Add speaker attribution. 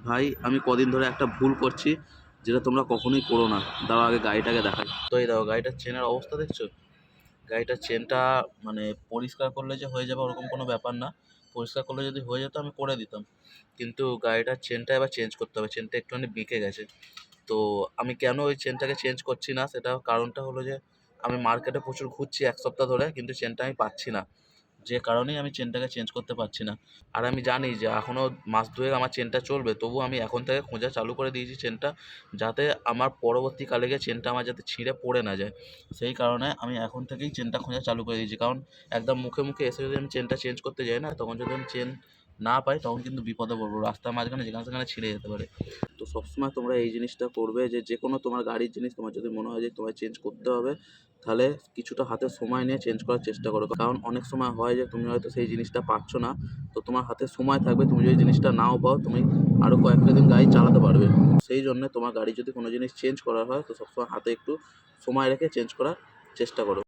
Speaker 1: ভাই আমি কদিন ধরে একটা ভুল করছি, যেটা তোমরা কখনোই করো না। দাঁড়াও আগে গাড়িটাকে দেখাই। তো এই দেখো গাড়িটার চেনের অবস্থা দেখছো? গাড়িটার চেনটা মানে পরিষ্কার করলে যে হয়ে যাবে ওরকম কোনো ব্যাপার না। পরিষ্কার করলে যদি হয়ে যেত আমি করে দিতাম, কিন্তু গাড়িটার চেনটা এবার চেঞ্জ করতে হবে। চেনটা একটুখানি বেঁকে গেছে। তো আমি কেন ওই চেনটাকে চেঞ্জ করছি না, সেটা কারণটা হলো যে আমি মার্কেটে প্রচুর ঘুরছি 1 সপ্তাহ ধরে, কিন্তু চেনটা আমি পাচ্ছি না। যে কারণেই আমি চেনটাকে চেঞ্জ করতে পারছি না। আর আমি জানি যে এখনও মাস দুয়েক আমার চেনটা চলবে, তবুও আমি এখন থেকে খোঁজা চালু করে দিয়েছি চেনটা, যাতে আমার পরবর্তীকালে গিয়ে চেনটা আমার যাতে ছিঁড়ে পড়ে না যায়। সেই কারণে আমি এখন থেকেই চেনটা খোঁজা চালু করে দিয়েছি, কারণ একদম মুখে মুখে এসে যদি আমি চেনটা চেঞ্জ করতে যাই না, তখন যদি আমি চেন না পাই তখন কিন্তু বিপদে পড়বো। রাস্তার মাঝখানে যেখানে সেখানে ছিঁড়ে যেতে পারে। তো সবসময় তোমরা এই জিনিসটা করবে যে যে কোনো তোমার গাড়ির জিনিস তোমার যদি মনে হয় যে তোমায় চেঞ্জ করতে হবে, তাহলে কিছুটা হাতে সময় নিয়ে চেঞ্জ করার চেষ্টা করো। কারণ অনেক সময় হয় যে তুমি হয়তো সেই জিনিসটা পাচ্ছ না, তো তোমার হাতে সময় থাকবে, তুমি যদি জিনিসটা নাও পাও তুমি আরও কয়েকটা দিন গাড়ি চালাতে পারবে। সেই জন্য তোমার গাড়ি যদি কোনো জিনিস চেঞ্জ করার হয় তো সবসময় হাতে একটু সময় রেখে চেঞ্জ করার চেষ্টা করো।